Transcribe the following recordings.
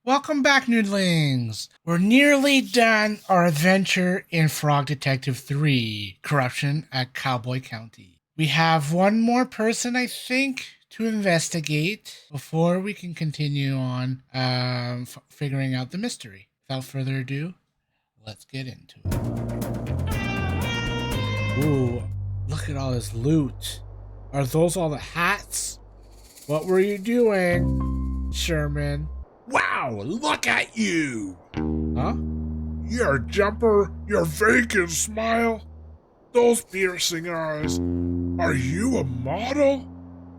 Welcome back, noodlings! We're nearly done our adventure in Frog Detective 3 Corruption at Cowboy County. We have one more person, I think, to investigate before we can continue on figuring out the mystery. Without further ado, let's get into it. Ooh, look at all this loot. Are those all the hats? What were you doing, Sherman? Wow, look at you! Huh? Your jumper, your vacant smile, those piercing eyes. Are you a model?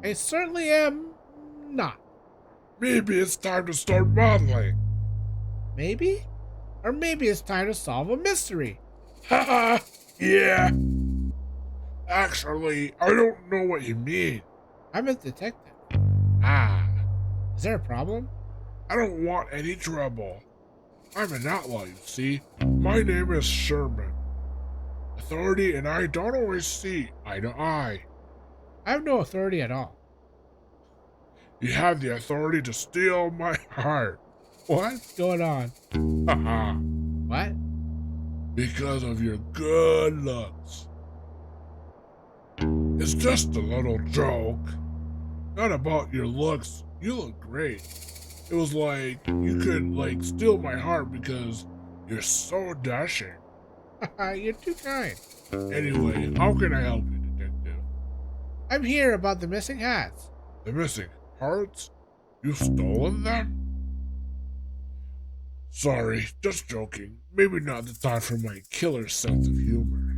I certainly am not. Maybe it's time to start modeling. Maybe? Or maybe it's time to solve a mystery. Haha, yeah. Actually, I don't know what you mean. I'm a detective. Ah, Is there a problem? I don't want any trouble. I'm an outlaw, you see. My name is Sherman. Authority and I don't always see eye to eye. I have no authority at all. You have the authority to steal my heart. What's going on? Haha. What? Because of your good looks. It's just a little joke. Not about your looks. You look great. It was like you could steal my heart because you're so dashing. You're too kind. Anyway, how can I help you, detective? I'm here about the missing hats. The missing hearts? You've stolen them? Sorry, just joking. Maybe not the time for my killer sense of humor.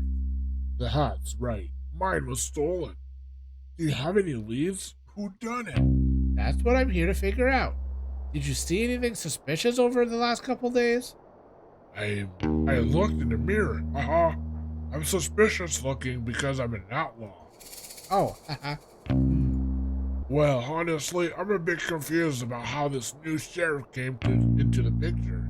The hat's right. Mine was stolen. Do you have any leads? Who done it? That's what I'm here to figure out. Did you see anything suspicious over the last couple days? I looked in the mirror. I'm suspicious looking because I'm an outlaw. Oh, haha. Well, honestly, I'm a bit confused about how this new sheriff came into the picture.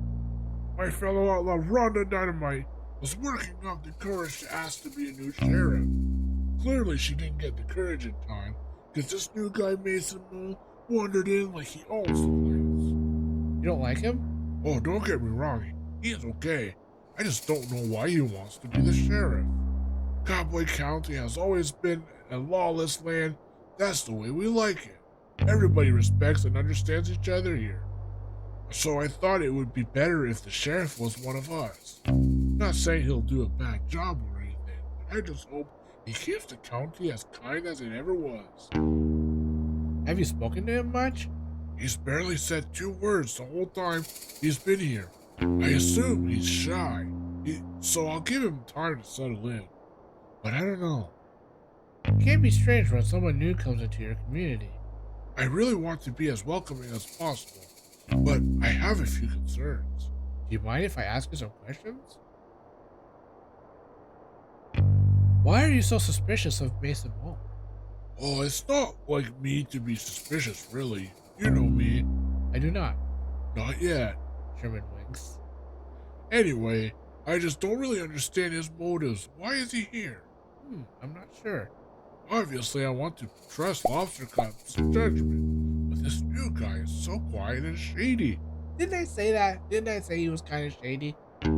My fellow outlaw Rhonda Dynamite was working up the courage to ask to be a new sheriff. Clearly, she didn't get the courage in time, because this new guy Mason Mole wandered in like he owns the place. You don't like him? Oh, don't get me wrong, he is okay. I just don't know why he wants to be the sheriff. Cowboy County has always been a lawless land. That's the way we like it. Everybody respects and understands each other here. So I thought it would be better if the sheriff was one of us. Not saying he'll do a bad job or anything, but I just hope he keeps the county as kind as it ever was. Have you spoken to him much? He's barely said 2 words the whole time he's been here. I assume he's shy, so I'll give him time to settle in. But I don't know. It can't be strange when someone new comes into your community. I really want to be as welcoming as possible, but I have a few concerns. Do you mind if I ask you some questions? Why are you so suspicious of Mason Mole? Oh, it's not like me to be suspicious, really. You know me. I do not. Not yet. Sherman winks. Anyway, I just don't really understand his motives. Why is he here? I'm not sure. Obviously, I want to trust Lobster Cup's judgment, but this new guy is so quiet and shady. Didn't I say that? Didn't I say he was kind of shady? Do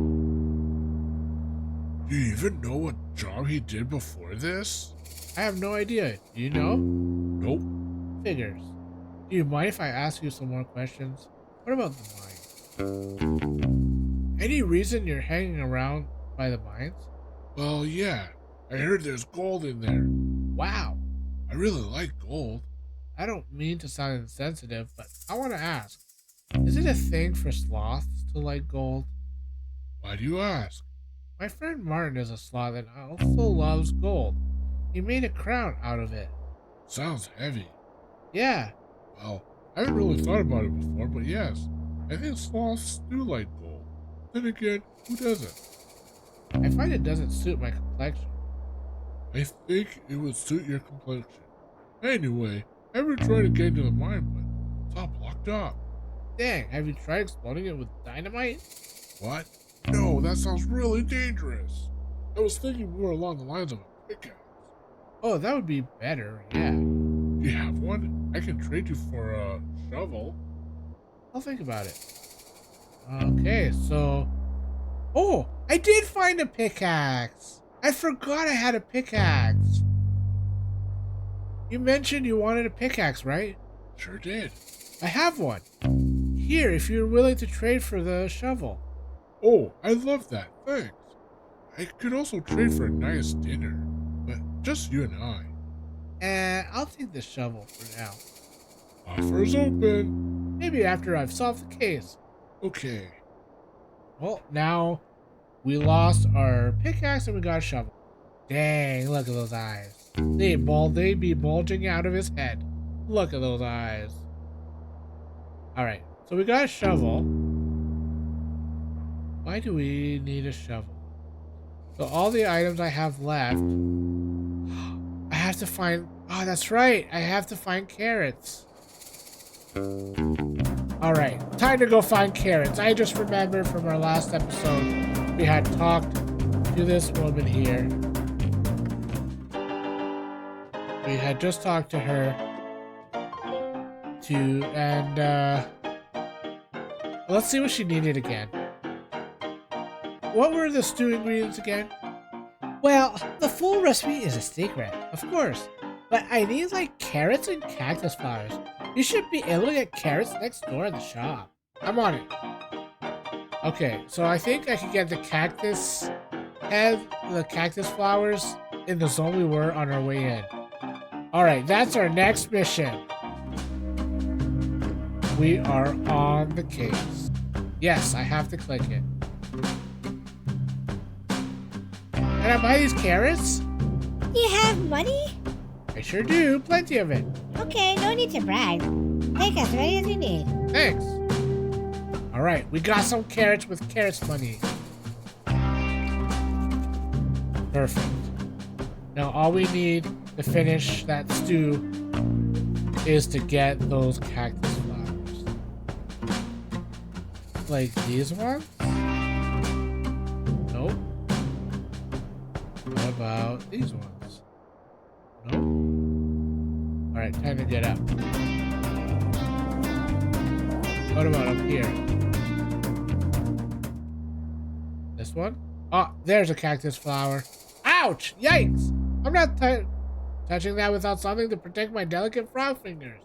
you even know what job he did before this? I have no idea. Do you know? Nope. Figures. Do you mind if I ask you some more questions? What about the mine? Any reason you're hanging around by the mines? Well, yeah. I heard there's gold in there. Wow. I really like gold. I don't mean to sound insensitive, but I want to ask. Is it a thing for sloths to like gold? Why do you ask? My friend Martin is a sloth and also loves gold. He made a crown out of it. Sounds heavy. Yeah. Well, I haven't really thought about it before, but yes, I think sloths do like gold. Then again, who doesn't? I find it doesn't suit my complexion. I think it would suit your complexion. Anyway, I ever tried to get into the mine, but it's all blocked up. Dang, have you tried exploding it with dynamite? What? No, that sounds really dangerous. I was thinking more along the lines of a pickaxe. Oh, that would be better, yeah. Do you have one? I can trade you for a shovel. I'll think about it. Okay, so... Oh, I did find a pickaxe. I forgot I had a pickaxe. You mentioned you wanted a pickaxe, right? Sure did. I have one. Here, if you're willing to trade for the shovel. Oh, I love that. Thanks. I could also trade for a nice dinner, but just you and I. I'll take the shovel for now. Offers open. Maybe after I've solved the case. Okay. Well, now we lost our pickaxe and we got a shovel. Dang, look at those eyes. They'd be bulging out of his head. Look at those eyes. Alright, so we got a shovel. Why do we need a shovel? So all the items I have left, I have to find... Oh, that's right. I have to find carrots. Alright, time to go find carrots. I just remembered from our last episode, we had talked to this woman here. We had just talked to her. Let's see what she needed again. What were the stew ingredients again? Well, the full recipe is a secret, of course. But I need like carrots and cactus flowers. You should be able to get carrots next door in the shop. I'm on it. Okay, so I think I could get the cactus head, the cactus flowers in the zone we were on our way in. Alright, that's our next mission. We are on the case. Yes, I have to click it. Can I buy these carrots? Do you have money? I sure do, plenty of it. Okay, no need to brag. Take as many as you need. Thanks. Alright, we got some carrots with carrots money. Perfect. Now all we need to finish that stew is to get those cactus flowers. Like these ones? Nope. What about these ones? Nope. Alright, time to get up. What about up here? This one? Oh, there's a cactus flower. Ouch! Yikes! I'm not touching that without something to protect my delicate frog fingers.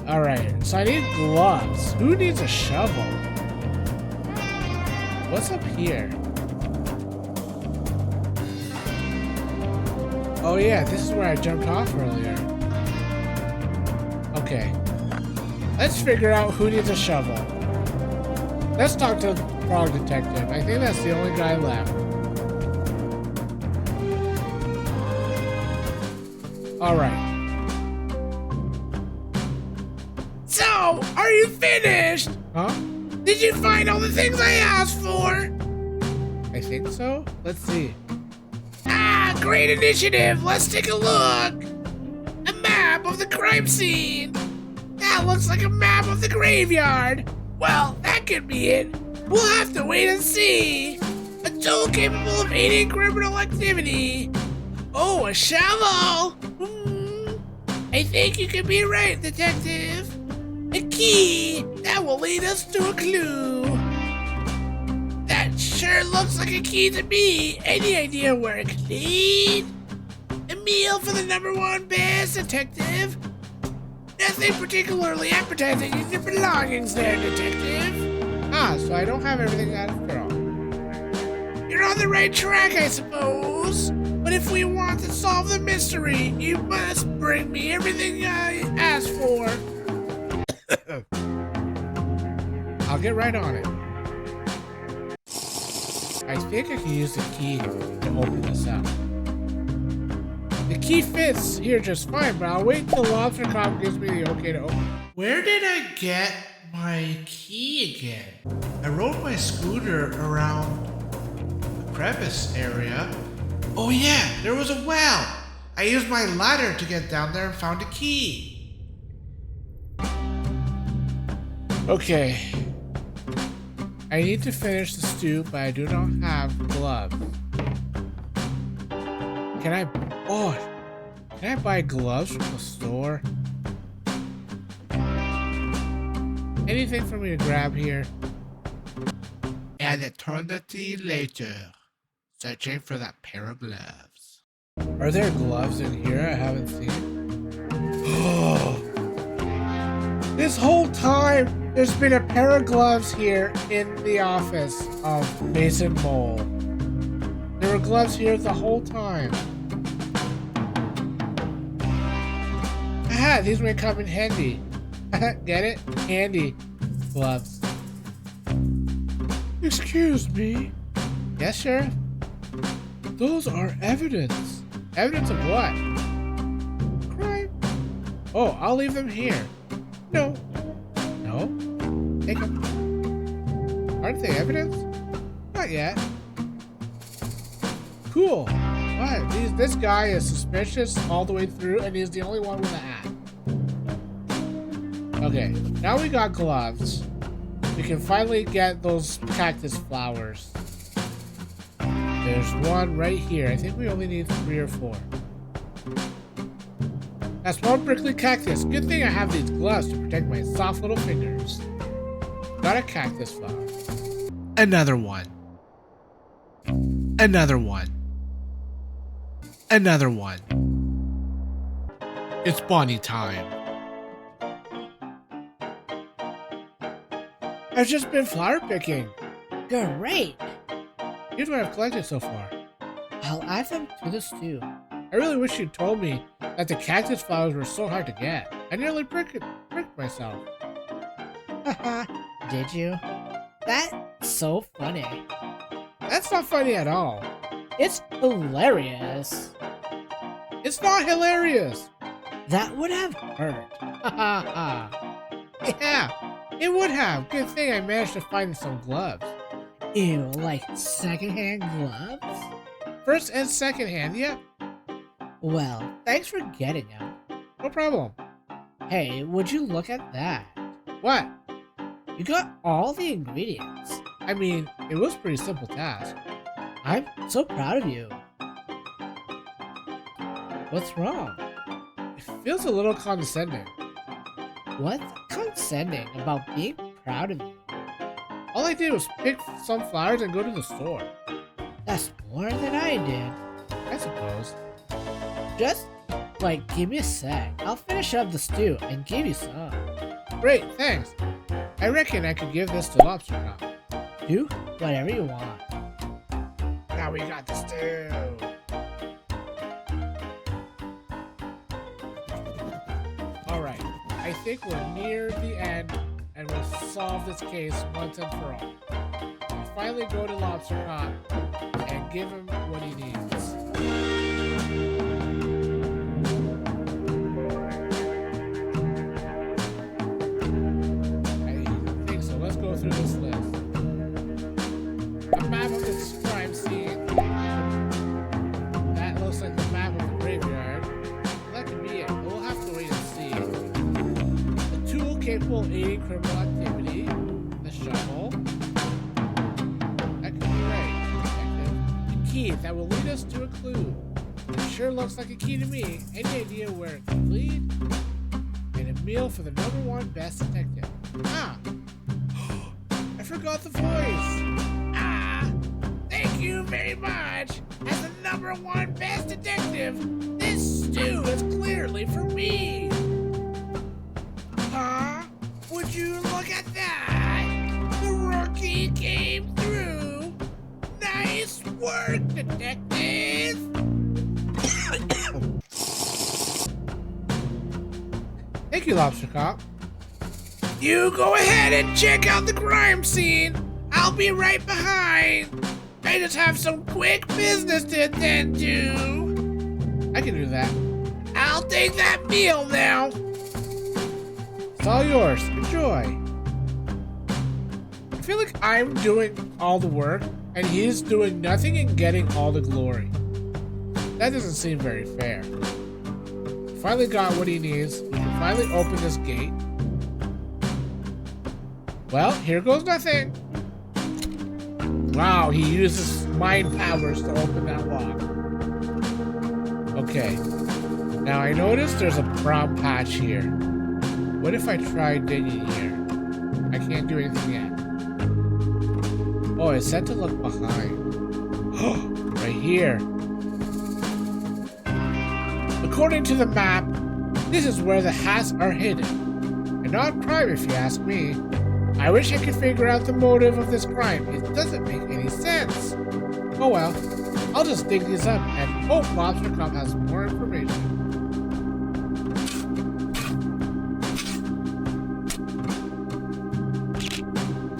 Alright, so I need gloves. Who needs a shovel? What's up here? Oh yeah, this is where I jumped off earlier. Okay. Let's figure out who needs a shovel. Let's talk to the frog detective. I think that's the only guy left. Alright. So, are you finished? Huh? Did you find all the things I asked for? I think so. Let's see. Ah, great initiative. Let's take a look. A map of the crime scene. That looks like a map of the graveyard. Well, that could be it. We'll have to wait and see. A tool capable of aiding criminal activity. Oh, a shovel. I think you could be right, detective. A key. That will lead us to a clue. That sure looks like a key to me. Any idea where it could lead? A meal for the #1 best detective. Nothing particularly appetizing in your belongings there, detective. Ah, so I don't have everything after all. You're on the right track, I suppose. But if we want to solve the mystery, you must bring me everything I asked for. I'll get right on it. I think I can use the key to open this up. The key fits here just fine, but I'll wait till Lobster Cop gives me the okay to open. Where did I get my key again? I rode my scooter around the crevice area. Oh yeah, there was a well. I used my ladder to get down there and found a key. Okay. I need to finish the stew, but I do not have gloves. Can I buy gloves from the store? Anything for me to grab here? An eternity later, searching for that pair of gloves. Are there gloves in here I haven't seen? Oh, this whole time there's been a pair of gloves here in the office of Mason Mole. There were gloves here the whole time. Aha, these may come in handy. Get it? Handy gloves. Excuse me. Yes, Sheriff? Those are evidence. Evidence of what? Crime. Oh, I'll leave them here. No. No? Take them. Aren't they evidence? Not yet. Cool. What? This guy is suspicious all the way through, and he's the only one with a hat. Okay, now we got gloves. We can finally get those cactus flowers. There's one right here. I think we only need 3 or 4. That's one prickly cactus. Good thing I have these gloves to protect my soft little fingers. Got a cactus flower. Another one. Another one. Another one. It's Bonnie time. I've just been flower picking. Great. Here's what I've collected so far. I'll add them to the stew. I really wish you'd told me that the cactus flowers were so hard to get. I nearly pricked myself. Haha, did you? That's so funny. That's not funny at all. It's hilarious. It's not hilarious. That would have hurt. Ha ha ha. Yeah, it would have. Good thing I managed to find some gloves. Ew, like secondhand gloves? First and second hand, yep. Well, thanks for getting them. No problem. Hey, would you look at that? What? You got all the ingredients. I mean, it was a pretty simple task. I'm so proud of you. What's wrong? It feels a little condescending. What's condescending about being proud of you? All I did was pick some flowers and go to the store. That's more than I did. I suppose. Just, give me a sec. I'll finish up the stew and give you some. Great, thanks. I reckon I could give this to Lobster Cop. Do whatever you want. Now we got the stew. Alright, I think we're near the end and we'll solve this case once and for all. We finally go to Lobster Cop and give him what he needs. I think so. Let's go through this list. A map of this crime scene. That looks like the map of the graveyard. That could be it, but we'll have to wait and see. A tool capable of aiding criminal activity. The shovel. That could be right, detective. A key that will lead us to a clue. It sure looks like a key to me. Any idea where it could lead? And a meal for the #1 best detective. Ah! I forgot the voice. Ah! Thank you very much. As the #1 best detective, this stew is clearly for me. Huh? Would you look at that? The rookie came through. Nice work, detective. Thank you, Lobster Cop. You go ahead and check out the crime scene. I'll be right behind. I just have some quick business to attend to. I can do that. I'll take that meal now. It's all yours. Enjoy. I feel like I'm doing all the work and he's doing nothing and getting all the glory. That doesn't seem very fair. Finally got what he needs. We can finally open this gate. Well, here goes nothing. Wow, he uses mind powers to open that lock. Okay. Now I noticed there's a brown patch here. What if I try digging here? can't do anything yet. Oh, it's set to look behind. Right here. According to the map, this is where the hats are hidden. An odd crime, if you ask me. I wish I could figure out the motive of this crime. It doesn't make any sense. Oh well, I'll just dig these up and hope Lobster Cop has more information.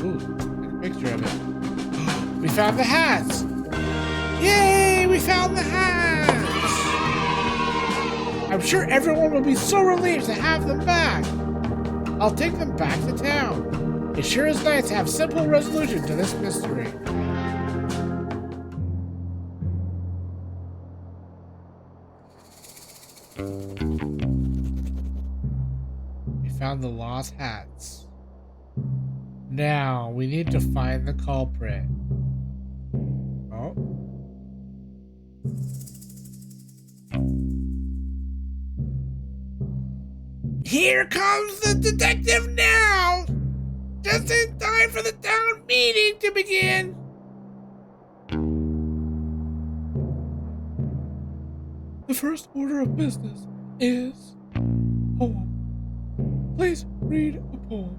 Ooh, take a picture of it. We found the hats! Yay! We found the hats! I'm sure everyone will be so relieved to have them back. I'll take them back to town. It sure is nice to have simple resolution to this mystery. We found the lost hats. Now we need to find the culprit. Oh. Here comes the detective now! Just in time for the town meeting to begin! The first order of business is poem. Please read a poem.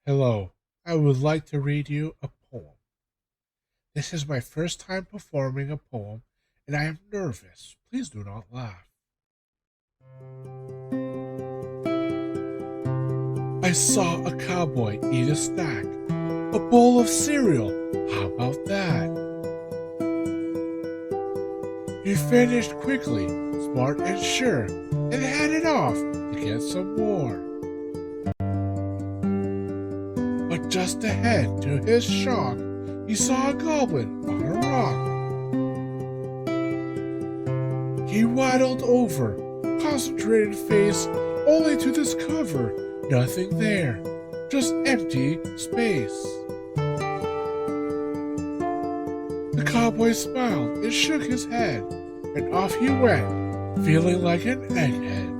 Hello, I would like to read you a poem. This is my first time performing a poem, and I am nervous. Please do not laugh. I saw a cowboy eat a snack, a bowl of cereal. How about that? He finished quickly, smart and sure, and headed off to get some more. But just ahead, to his shock, he saw a goblin on a rock. He waddled over, concentrated face, only to discover nothing there, just empty space. The cowboy smiled and shook his head, and off he went, feeling like an egghead.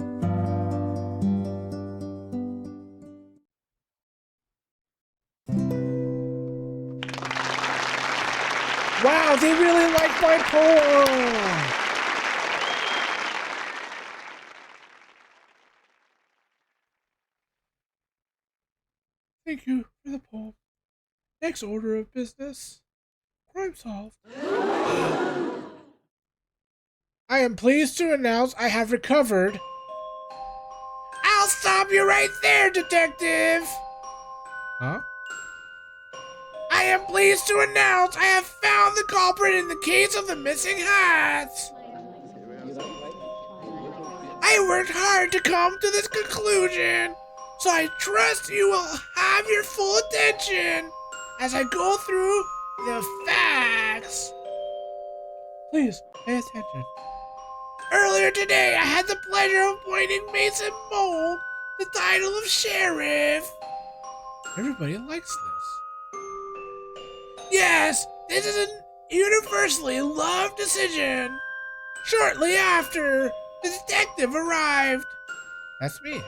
Wow, they really like my poem! Thank you for the poem. Next order of business. Crime solved. I am pleased to announce I have recovered. I'll stop you right there, detective! Huh? I am pleased to announce I have found the culprit in the case of the missing hats. I worked hard to come to this conclusion, so I trust you will have your full attention as I go through the facts. Please, pay attention. Earlier today, I had the pleasure of appointing Mason Mole the title of sheriff. Everybody likes this. Yes, this is a universally loved decision. Shortly after, the detective arrived. That's me.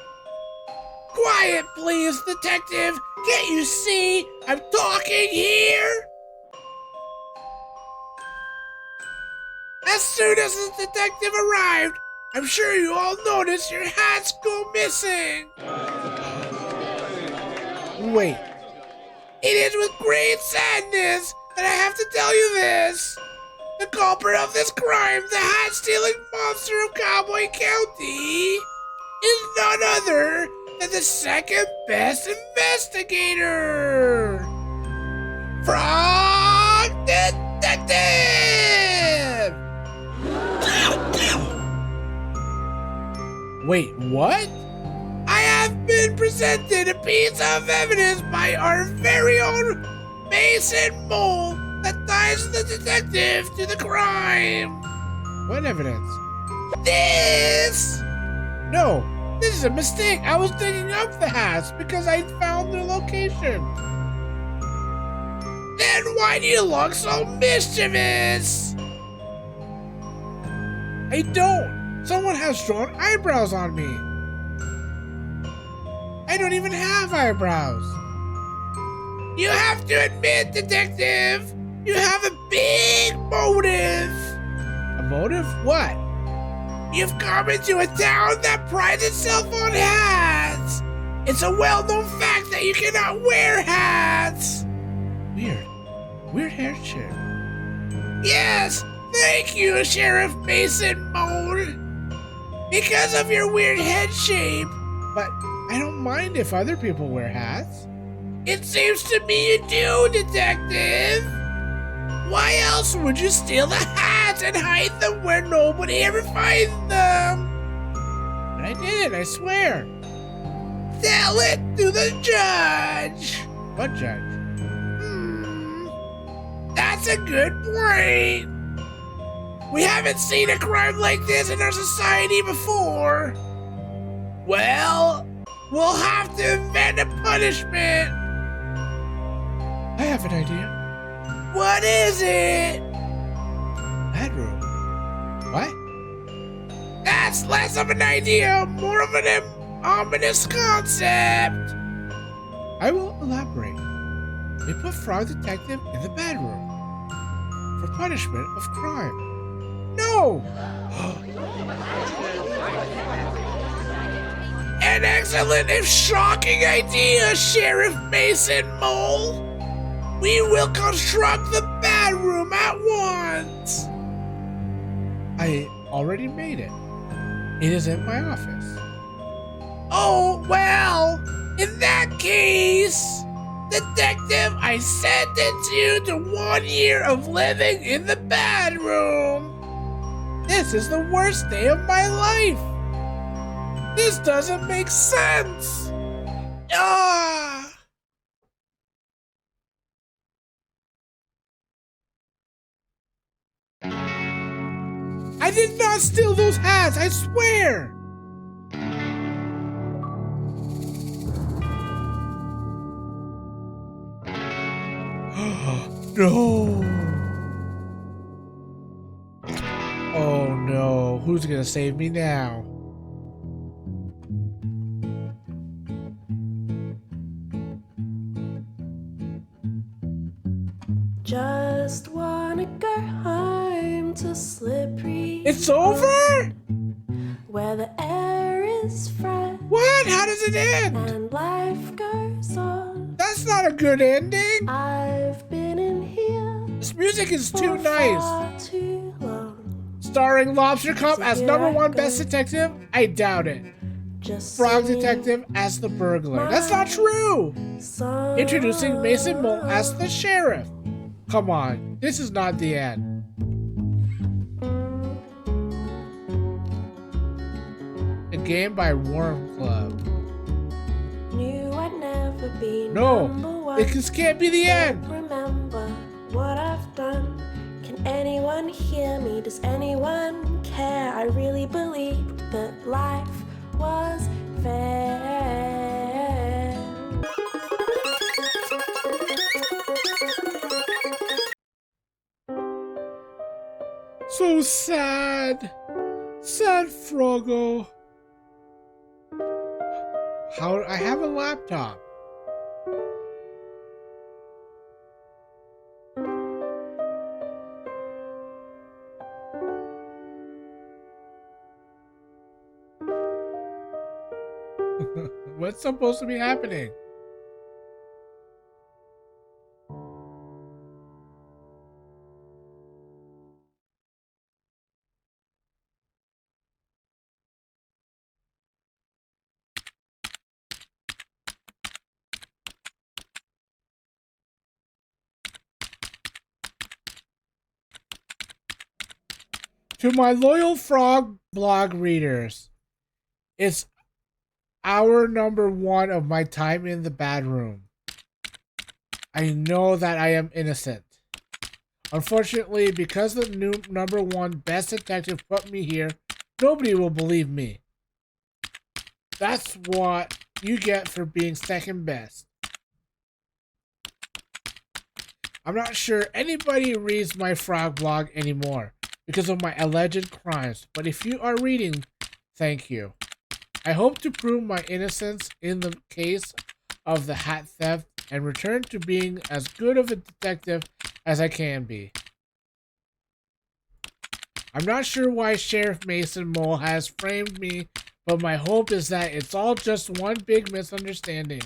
Quiet, please, detective. Can't you see I'm talking here? As soon as the detective arrived, I'm sure you all noticed your hats go missing. Wait. It is with great sadness that I have to tell you this. The culprit of this crime, the hat-stealing monster of Cowboy County, is none other than the second best investigator. Frog Detective! Wait, what? I have been presented a piece of evidence by our very own Mason Mole that ties the detective to the crime. What evidence? This! No, this is a mistake. I was digging up the hats because I found their location. Then why do you look so mischievous? I don't! Someone has drawn eyebrows on me! I don't even have eyebrows! You have to admit, Detective! You have a big motive! A motive? What? You've come into a town that prides itself on hats! It's a well-known fact that you cannot wear hats! Weird. Weird hair sheriff. Yes! Thank you, Sheriff Mason Moan! Because of your weird head shape! But I don't mind if other people wear hats. It seems to me you do, Detective! Why else would you steal the hats and hide them where nobody ever finds them? But I didn't, I swear. Tell it to the judge. What judge? That's a good point. We haven't seen a crime like this in our society before. Well, we'll have to invent a punishment. I have an idea. What is it? Bedroom. What? That's less of an idea, more of an ominous concept. I will elaborate. We put Frog Detective in the bedroom for punishment of crime. No! An excellent if shocking idea, Sheriff Mason Mole. We will construct the bedroom at once. I already made it. It is in my office. Oh, well, in that case, Detective, I sentence you to 1 year of living in the bedroom. This is the worst day of my life. This doesn't make sense. Ah! I did not steal those hats, I swear! No! Oh no, who's gonna save me now? Just wanna go home to Slippery. It's over? Where the air is fresh. What? How does it end? And life goes on. That's not a good ending. I've been in here. This music is too for nice. far too long. Starring Lobster Cup So as here number I one go. best detective? I doubt it. Just Frog singing Detective as the burglar. That's not true. songs. Introducing Mason Mole as the sheriff. Come on, this is not the end. A game by Worm Club. Knew I'd never be No, number one. this can't be the end. Remember what I've done. Can anyone hear me? Does anyone care? I really believed that life was fair. So sad. Sad Froggo. How I have a laptop. What's supposed to be happening? To my loyal Frog blog readers, it's hour number 1 of my time in the bad room. I know that I am innocent. Unfortunately, because the new number 1 best detective put me here, nobody will believe me. That's what you get for being second best. I'm not sure anybody reads my Frog blog anymore, because of my alleged crimes. But if you are reading, thank you. I hope to prove my innocence in the case of the hat theft and return to being as good of a detective as I can be. I'm not sure why Sheriff Mason Mole has framed me, but my hope is that it's all just one big misunderstanding,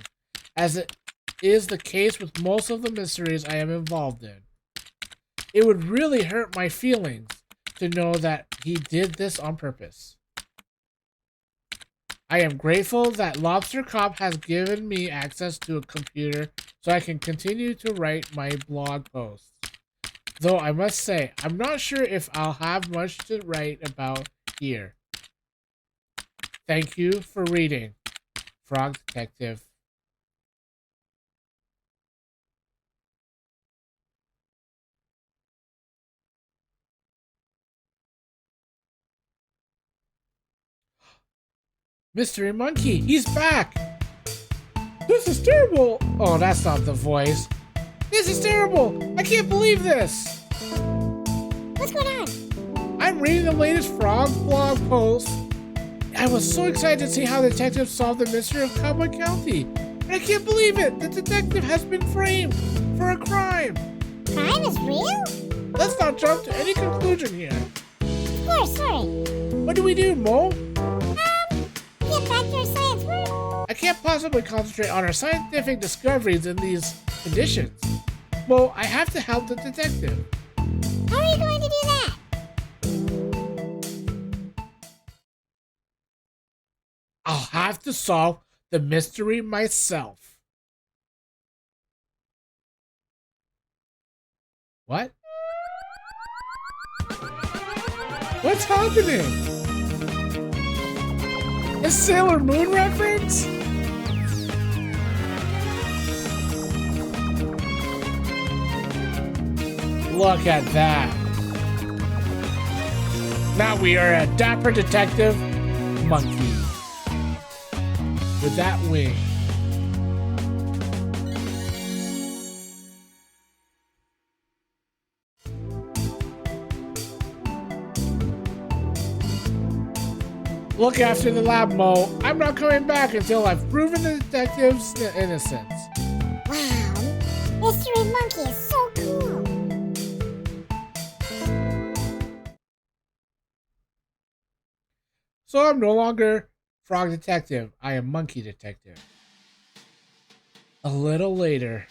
as it is the case with most of the mysteries I am involved in. It would really hurt my feelings to know that he did this on purpose. I am grateful that Lobster Cop has given me access to a computer so I can continue to write my blog posts. Though I must say, I'm not sure if I'll have much to write about here. Thank you for reading, Frog Detective. Mystery Monkey, he's back! This is terrible! Oh, that's not the voice. This is terrible! I can't believe this! What's going on? I'm reading the latest Frog blog post. I was so excited to see how the detective solved the mystery of Cowboy County. But I can't believe it! The detective has been framed for a crime! Crime is real? Let's not jump to any conclusion here. Of course, sorry. What do we do, Mo? Get back to our science work. I can't possibly concentrate on our scientific discoveries in these conditions. Mo, I have to help the detective. How are you going to do that? I'll have to solve the mystery myself. What? What's happening? A Sailor Moon reference? Look at that. Now we are a dapper detective monkey with that wing. Look after the lab, Mo. I'm not coming back until I've proven the detective's innocence. Wow, Mystery Monkey is so cool. So I'm no longer Frog Detective. I am Monkey Detective. A little later.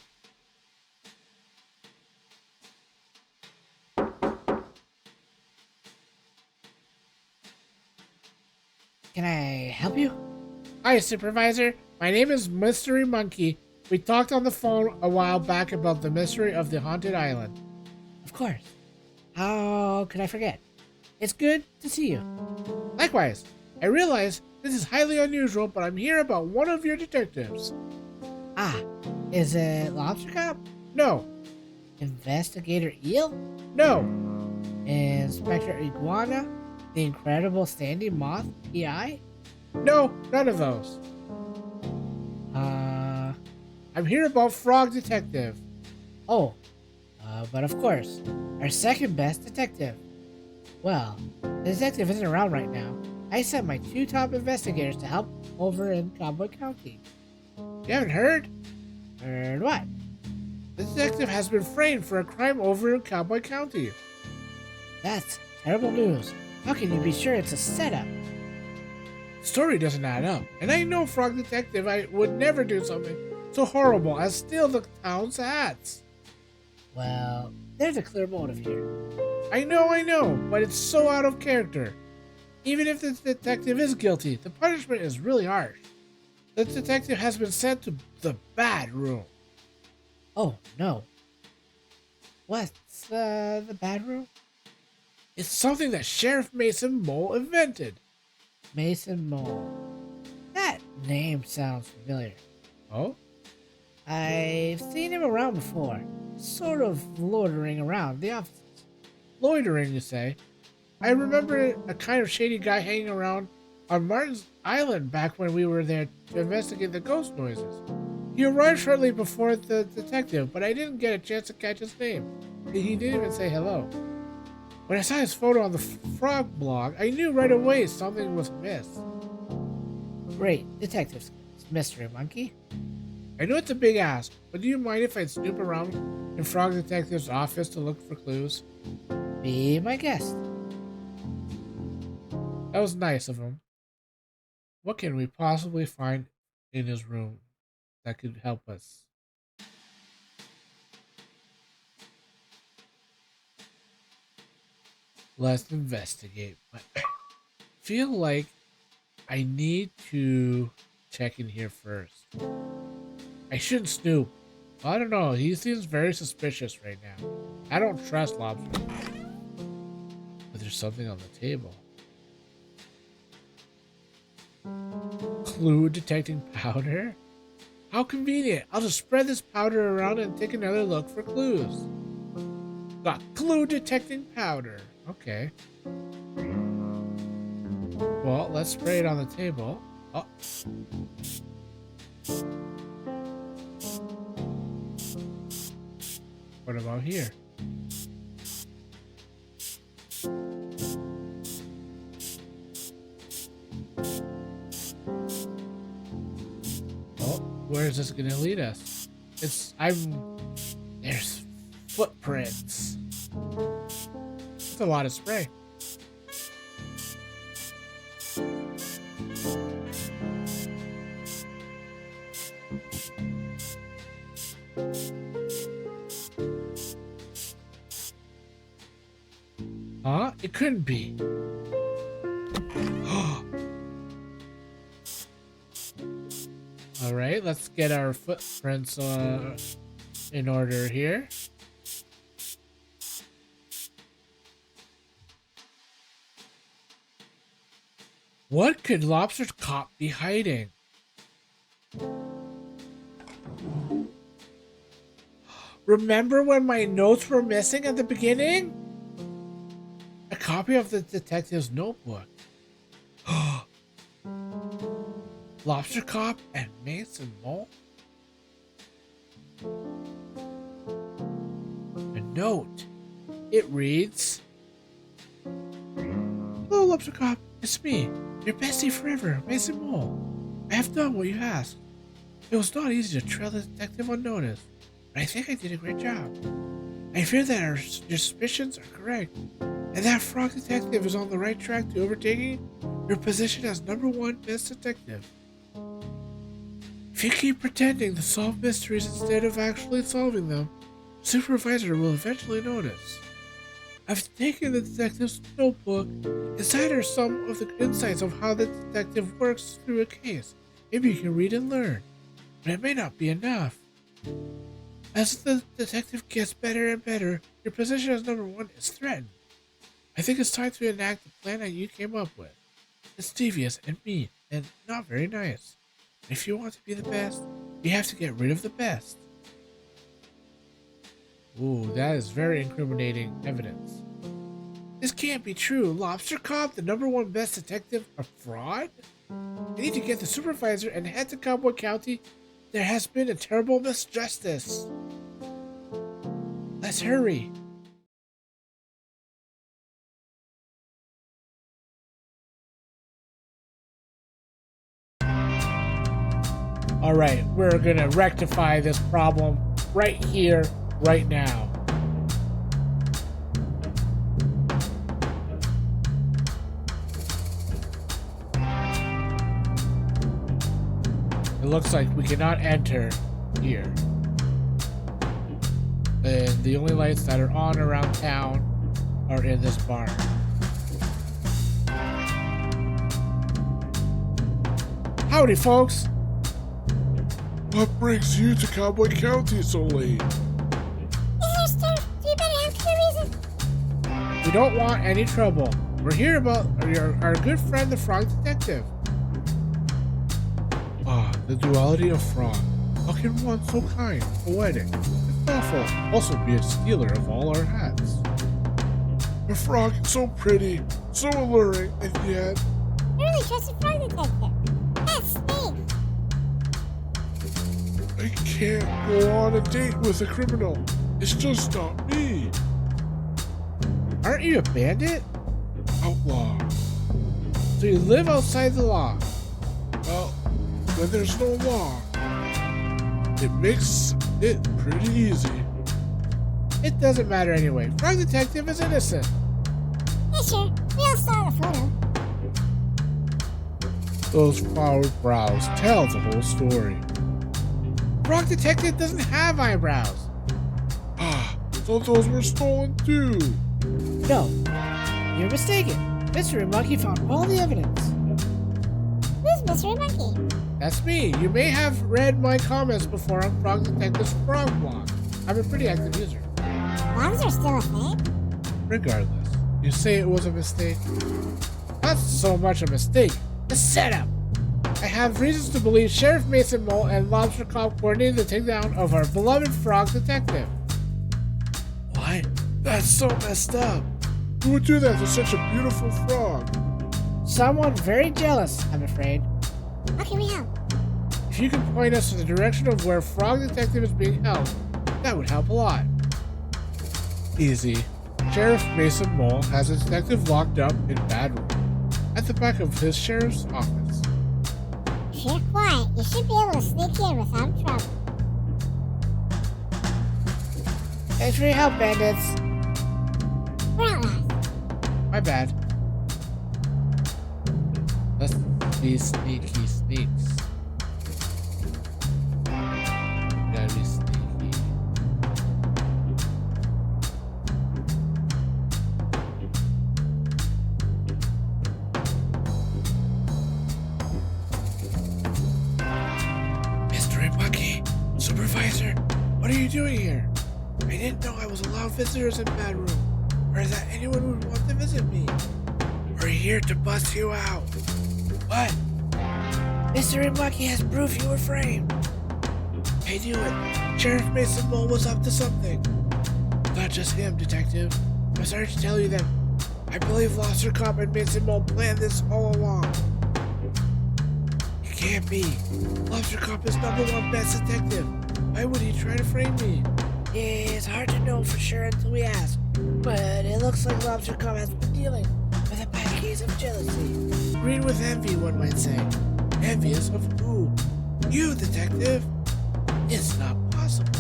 Can I help you? Hi, Supervisor. My name is Mystery Monkey. We talked on the phone a while back about the mystery of the haunted island. Of course. How could I forget? It's good to see you. Likewise, I realize this is highly unusual, but I'm here about one of your detectives. Ah, is it Lobster Cop? No, Investigator Eel? no, Inspector Iguana? The Incredible Standing Moth? PI? no, none of those. I'm here about Frog Detective. Oh, but of course, our second best detective. Well, the detective isn't around right now. I sent my 2 top investigators to help over in Cowboy County. You haven't heard? Heard what? The detective has been framed for a crime over in Cowboy County. That's terrible news. How can you be sure it's a setup? The story doesn't add up, and I know Frog Detective I would never do something so horrible as steal the town's hats. Well, there's a clear motive here. I know, but it's so out of character. Even if the detective is guilty, the punishment is really harsh. The detective has been sent to the bad room. Oh, no. What's the bad room? It's something that Sheriff Mason Mole invented. Mason Mole. That name sounds familiar. Oh? I've seen him around before. Sort of loitering around the offices. Loitering, you say? I remember a kind of shady guy hanging around on Martin's Island back when we were there to investigate the ghost noises. He arrived shortly before the detective, but I didn't get a chance to catch his name. He didn't even say hello. When I saw his photo on the frog blog, I knew right away something was amiss. Great. Detective skills, Mystery Monkey. I know it's a big ask, but do you mind if I snoop around in Frog Detective's office to look for clues? Be my guest. That was nice of him. What can we possibly find in his room that could help us? Let's investigate. But I feel like I need to check in here first. I shouldn't snoop. I don't know. He seems very suspicious right now. I don't trust Lobster. But there's something on the table. Clue detecting powder? How convenient. I'll just spread this powder around and take another look for clues. Got clue detecting powder. Okay. Well, let's spray it on the table. Oh. What about here? Oh, where is this gonna lead us? There's footprints. That's a lot of spray. Huh? It couldn't be. All right, let's get our footprints in order here. What could Lobster's cop be hiding? Remember when my notes were missing at the beginning? A copy of the detective's notebook. Lobster Cop and Mason Mole. A note. It reads, "Hello, Lobster Cop. It's me, your bestie forever, Mason Mole. I have done what you asked. It was not easy to trail the detective unnoticed, but I think I did a great job. I fear that your suspicions are correct, and that Frog Detective is on the right track to overtaking your position as #1 best detective. If you keep pretending to solve mysteries instead of actually solving them, the supervisor will eventually notice. I've taken the detective's notebook. Inside are some of the insights of how the detective works through a case. Maybe you can read and learn, but it may not be enough. As the detective gets better and better, your position as #1 is threatened. I think it's time to enact the plan that you came up with. It's devious and mean, and not very nice. If you want to be the best, you have to get rid of the best." Ooh, that is very incriminating evidence. This can't be true. Lobster Cop, the #1 best detective, a fraud? I need to get the supervisor and head to Cowboy County. There has been a terrible misjustice. Let's hurry. All right, we're gonna rectify this problem right here, right now. It looks like we cannot enter here. And the only lights that are on around town are in this barn. Howdy, folks. What brings you to Cowboy County so late? Is there stuff? Do you better answer the reason? We don't want any trouble. We're here about our good friend, the Frog Detective. Ah, the duality of Frog. How can one so kind, poetic, and thoughtful also be a stealer of all our hats? The frog is so pretty, so alluring, and yet... I really trust the frog detective. That's Steve. I can't go on a date with a criminal. It's just not me. Aren't you a bandit? Outlaw. So you live outside the law. Well, when there's no law, it makes it pretty easy. It doesn't matter anyway. Frog Detective is innocent. Yeah, sure. We all saw the photo. Those furrowed brows tell the whole story. Frog Detective doesn't have eyebrows. Ah, so those were stolen too. No, you're mistaken. Mystery Monkey found all the evidence. Who's Mystery Monkey? That's me. You may have read my comments before on Frog Detective's Frog blog. I'm a pretty active user. Blogs are still a thing? Regardless, you say it was a mistake? Not so much a mistake, a setup. I have reasons to believe Sheriff Mason Mole and Lobster Cop coordinated the takedown of our beloved Frog Detective. What? That's so messed up. Who would do that to such a beautiful frog? Someone very jealous, I'm afraid. How can we help? If you could point us in the direction of where Frog Detective is being held, that would help a lot. Easy. Sheriff Mason Mole has a detective locked up in Bad Room, at the back of his sheriff's office. If you're quiet, you should be able to sneak in without trouble. Thanks for your help, bandits. We're out last. My bad. Let's be sneaky sneaks. Gotta be sneaky. Mystery Monkey, Supervisor, what are you doing here? I didn't know I was allowed visitors in Bad Room, or that anyone would want to visit me. We're here to bust you out. What? Mystery Monkey has proof you were framed. I knew it. Sheriff Mason Mole was up to something. Not just him, Detective. I'm sorry to tell you that I believe Lobster Cop and Mason Mole planned this all along. It can't be. Lobster Cop is #1 best detective. Why would he try to frame me? It's hard to know for sure until we ask, but it looks like Lobster Cop has been dealing with a bad case of jealousy. Green with envy, one might say. Envious of who? You, Detective. It's not possible.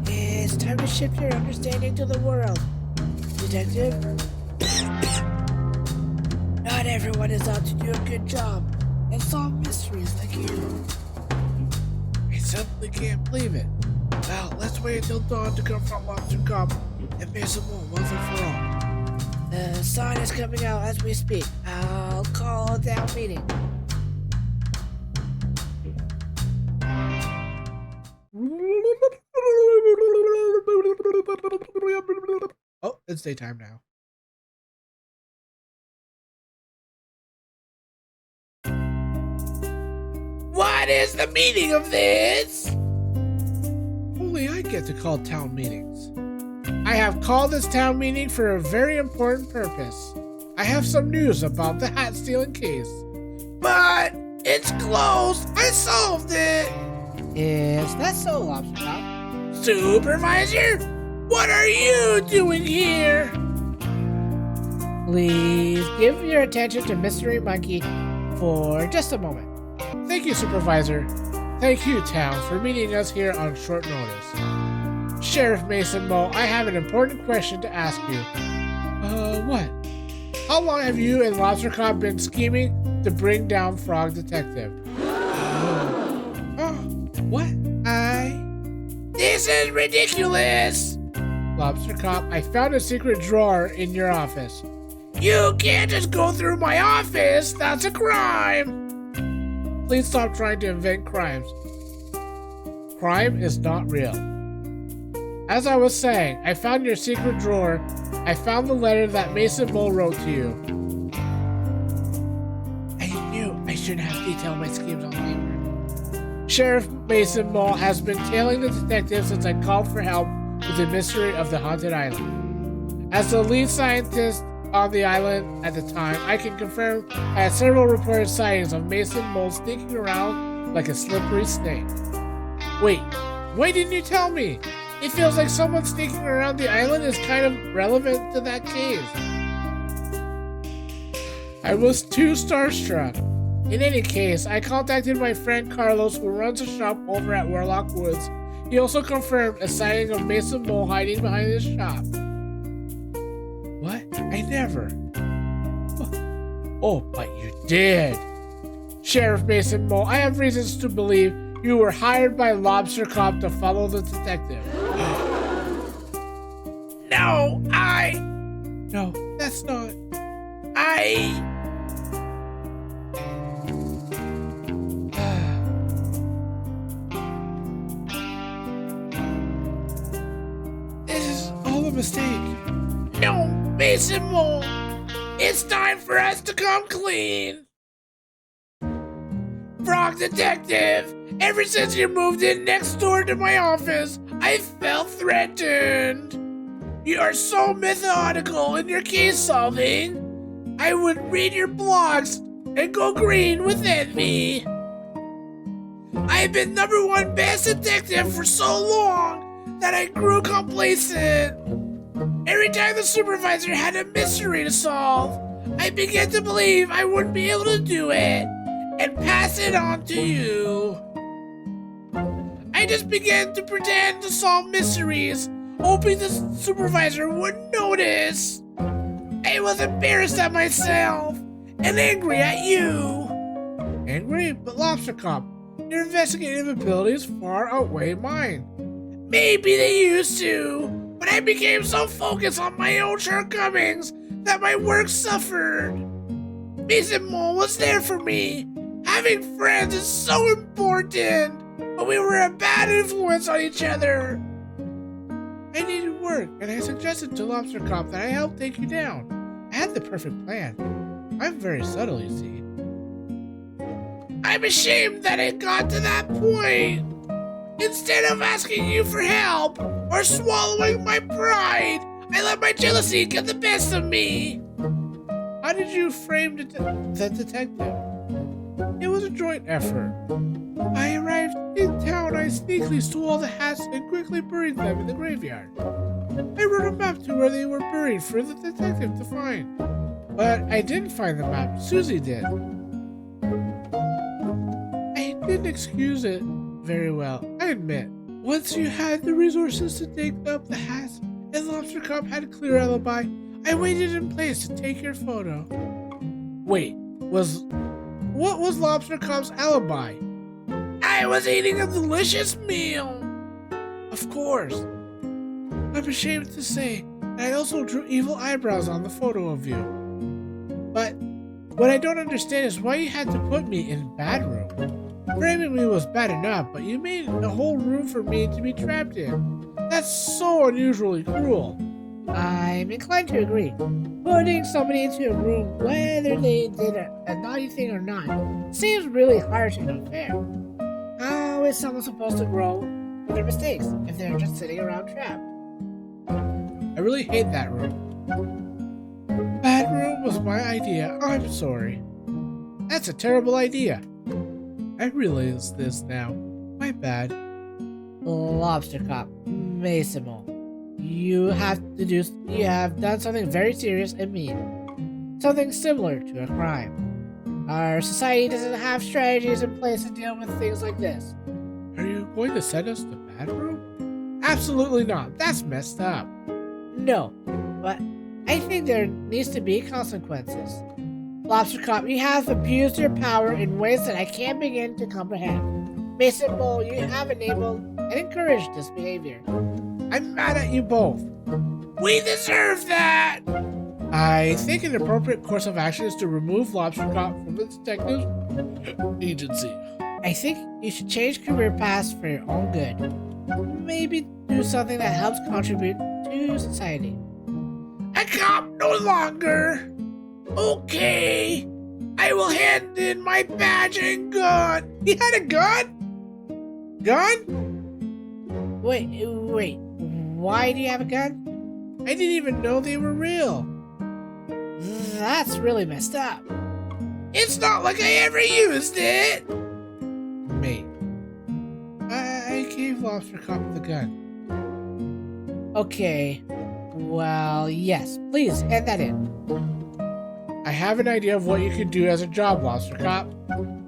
It's time to shift your understanding to the world, Detective. Not everyone is out to do a good job and solve mysteries like you. I simply can't believe it. Well, let's wait until dawn to confront Lobster Cop and Mason Mole once and for all. The sun is coming out as we speak. I'll call a down meeting. Oh, it's daytime now. What is the meaning of this? Only I get to call town meetings. I have called this town meeting for a very important purpose. I have some news about the hat stealing case. But it's closed. I solved it. Is that so, Lobster Cop? Supervisor, what are you doing here? Please give your attention to Mystery Monkey for just a moment. Thank you, Supervisor. Thank you, Town, for meeting us here on short notice. Sheriff Mason Mole, I have an important question to ask you. What? How long have you and Lobster Cop been scheming to bring down Frog Detective? What? This is ridiculous! Lobster Cop, I found a secret drawer in your office. You can't just go through my office! That's a crime! Please stop trying to invent crimes. Crime is not real. As I was saying, I found your secret drawer. I found the letter that Mason Mole wrote to you. I knew I shouldn't have detailed my schemes on paper. Sheriff Mason Mole has been tailing the detective since I called for help with the mystery of the haunted island. As the lead scientist on the island at the time, I can confirm I had several reported sightings of Mason Mole sneaking around like a slippery snake. Wait, why didn't you tell me? It feels like someone sneaking around the island is kind of relevant to that case. I was too starstruck. In any case, I contacted my friend Carlos, who runs a shop over at Warlock Woods. He also confirmed a sighting of Mason Mole hiding behind his shop. What? I never. Oh, but you did. Sheriff Mason Mole, I have reasons to believe you were hired by Lobster Cop to follow the detective. No, No, that's not... This is all a mistake. No, Mason Mole. It's time for us to come clean. Frog Detective, ever since you moved in next door to my office, I felt threatened. You are so methodical in your case solving. I would read your blogs and go green with envy. I've been #1 best detective for so long that I grew complacent. Every time the supervisor had a mystery to solve, I began to believe I wouldn't be able to do it and pass it on to you. I just began to pretend to solve mysteries, hoping the supervisor wouldn't notice. I was embarrassed at myself and angry at you. Angry? But Lobster Cop, your investigative abilities far outweigh mine. Maybe they used to, but I became so focused on my own shortcomings that my work suffered. Mason Mole was there for me. Having friends is so important, but we were a bad influence on each other. I needed work, and I suggested to Lobster Cop that I help take you down. I had the perfect plan. I'm very subtle, you see. I'm ashamed that it got to that point. Instead of asking you for help or swallowing my pride, I let my jealousy get the best of me. How did you frame the detective? It was a joint effort. I arrived in town, I sneakily stole all the hats and quickly buried them in the graveyard. I wrote a map to where they were buried for the detective to find. But I didn't find the map, Susie did. I didn't excuse it very well, I admit. Once you had the resources to dig up the hats and Lobster Cop had a clear alibi, I waited in place to take your photo. Wait, what was Lobster Cop's alibi? I was eating a delicious meal. Of course. I'm ashamed to say that I also drew evil eyebrows on the photo of you. But what I don't understand is why you had to put me in bad room. Framing me was bad enough, but you made a whole room for me to be trapped in. That's so unusually cruel. I'm inclined to agree. Putting somebody into a room, whether they did a naughty thing or not, seems really harsh and unfair. How is someone supposed to grow from their mistakes if they're just sitting around trapped? I really hate that room. Bad room was my idea. I'm sorry. That's a terrible idea. I realize this now. My bad. Lobster Cop, Mason Mole, you have done something very serious and mean. Something similar to a crime. Our society doesn't have strategies in place to deal with things like this. Are you going to send us to bad room? Absolutely not. That's messed up. No, but I think there needs to be consequences. Lobster Cop, you have abused your power in ways that I can't begin to comprehend. Mason Mole, you have enabled and encouraged this behavior. I'm mad at you both. We deserve that! I think an appropriate course of action is to remove Lobster Cop from the detective agency. I think you should change career paths for your own good. Maybe do something that helps contribute to society. A cop no longer. Okay. I will hand in my badge and gun. He had a gun? Gun? Wait. Why do you have a gun? I didn't even know they were real. That's really messed up. It's not like I ever used it. Mate, I gave Lobster Cop the gun. Okay. Well, yes. Please, hand that in. I have an idea of what you could do as a job, Lobster Cop.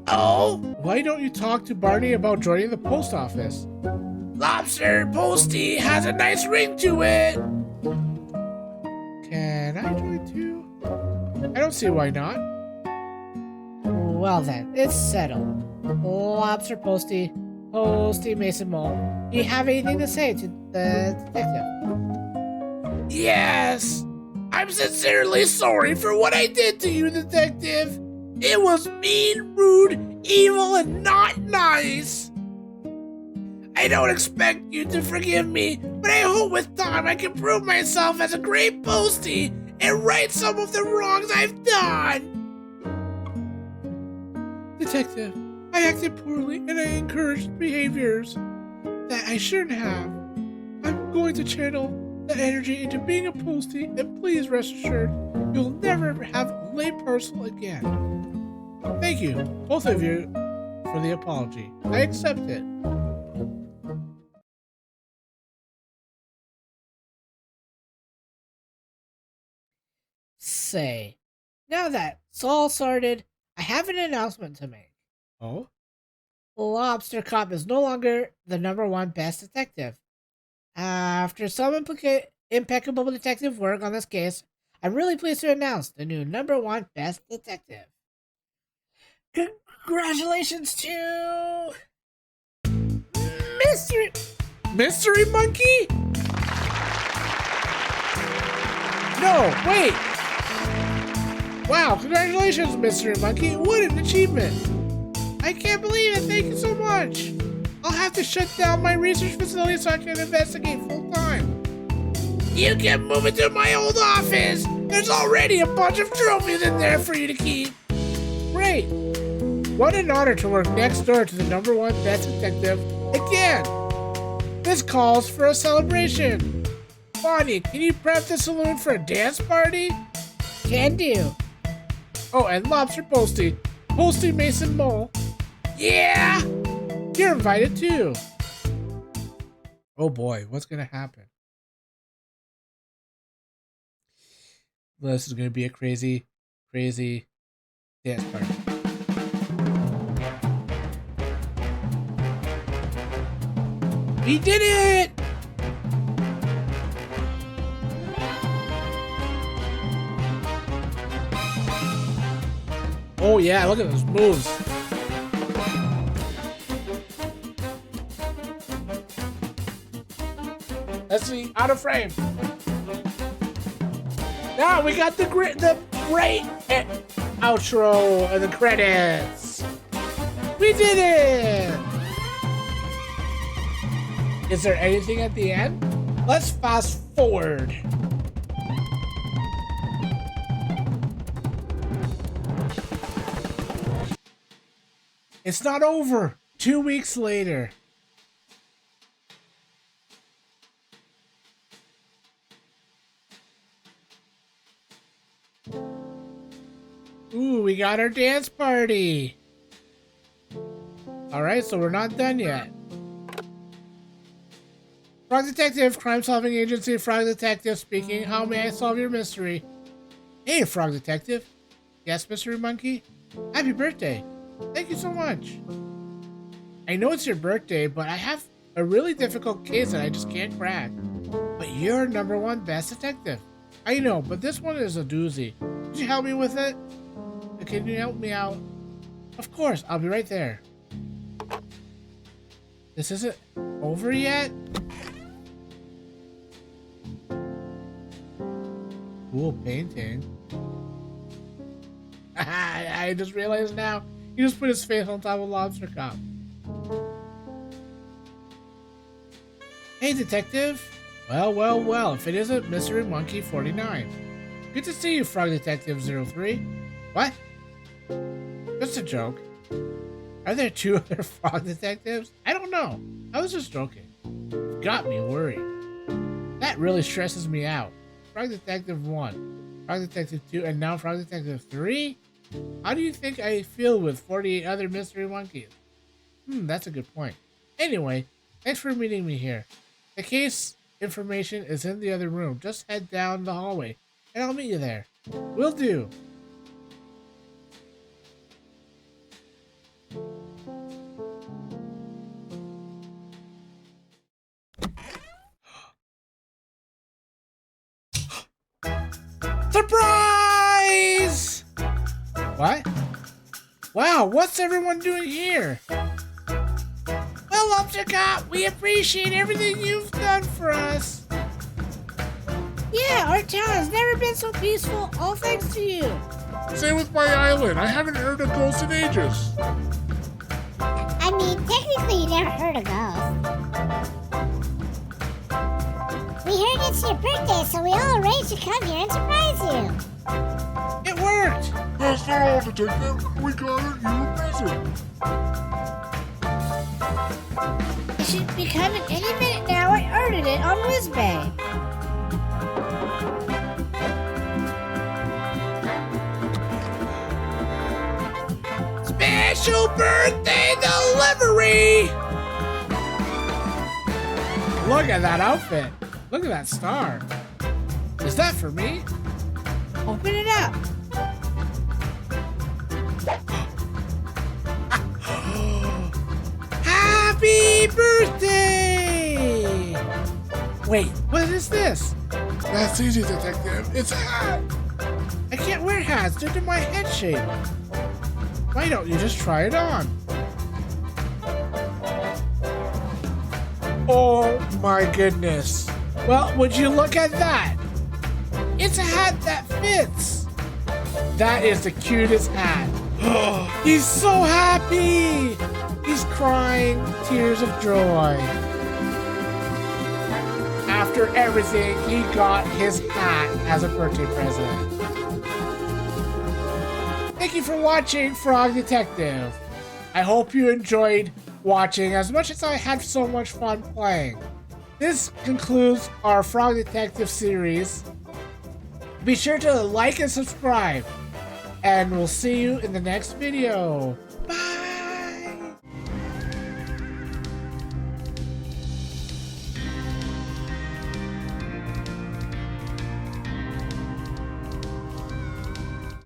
Oh, Why don't you talk to Barney about joining the post office? Lobster Posty has a nice ring to it. Can I join too? I don't see why not. Well then, it's settled. Lobster Posty, Posty Mason Mole, do you have anything to say to the detective? Yes, I'm sincerely sorry for what I did to you, detective. It was mean, rude, evil, and not nice. I don't expect you to forgive me, but I hope with time I can prove myself as a great postie and right some of the wrongs I've done. Detective, I acted poorly and I encouraged behaviors that I shouldn't have. I'm going to channel that energy into being a postie, and please rest assured you'll never have a late parcel again. Thank you, both of you, for the apology. I accept it. Say, now that it's all sorted, I have an announcement to make. Oh? Lobster Cop is no longer the #1 best detective. After some impeccable detective work on this case, I'm really pleased to announce the new #1 best detective. Congratulations to Mystery Monkey? No, wait! Wow, congratulations, Mystery Monkey. What an achievement! I can't believe it. Thank you so much. I'll have to shut down my research facility so I can investigate full time. You can move into my old office. There's already a bunch of trophies in there for you to keep. Great. What an honor to work next door to the #1 best detective again. This calls for a celebration. Bonnie, can you prep the saloon for a dance party? Can do. Oh, and Lobster Posty, Posty Mason Mole. Yeah. You're invited too. Oh boy, what's gonna happen? This is gonna be a crazy, crazy dance party. We did it! Oh yeah, look at those moves. Let's see, out of frame. Now we got the great outro and the credits. We did it! Is there anything at the end? Let's fast forward. It's not over. 2 weeks later. Ooh, we got our dance party. Alright, so we're not done yet. Frog Detective, crime solving agency, Frog Detective speaking. How may I solve your mystery? Hey, Frog Detective. Yes, Mystery Monkey? Happy birthday. Thank you so much. I know it's your birthday, but I have a really difficult case that I just can't crack. But you're #1 best detective. I know, but this one is a doozy. Could you help me with it? Can you help me out? Of course, I'll be right there. This isn't over yet? Cool painting. I just realized now. He just put his face on top of Lobster Cop. Hey, detective. Well, if it isn't Mystery Monkey 49. Good to see you, Frog Detective 03. What? Just a joke. Are there 2 other Frog Detectives? I don't know. I was just joking. Got me worried. That really stresses me out. Frog Detective 1, Frog Detective 2, and now Frog Detective 3? How do you think I feel with 48 other Mystery Monkeys? That's a good point. Anyway, thanks for meeting me here. The case information is in the other room. Just head down the hallway, and I'll meet you there. Will do. Surprise! What? Wow, what's everyone doing here? Well, Upsicott, we appreciate everything you've done for us. Yeah, our town has never been so peaceful, all thanks to you. Same with my island. I haven't heard a ghost in ages. I mean, technically you never heard a ghost. We heard it's your birthday, so we all arranged to come here and surprise you. It worked! That's not all, Detective. We got you a present. It should be coming any minute now. I ordered it on WizBay. Special birthday delivery! Look at that outfit. Look at that star. Is that for me? Open it up. Happy birthday! Wait, what is this? That's easy, Detective. It's a hat. I can't wear hats due to my head shape. Why don't you just try it on? Oh my goodness. Well, would you look at that? It's a hat that fits. That is the cutest hat. He's so happy. He's crying tears of joy. After everything, he got his hat as a birthday present. Thank you for watching Frog Detective. I hope you enjoyed watching as much as I had so much fun playing. This concludes our Frog Detective series. Be sure to like and subscribe, and we'll see you in the next video. Bye!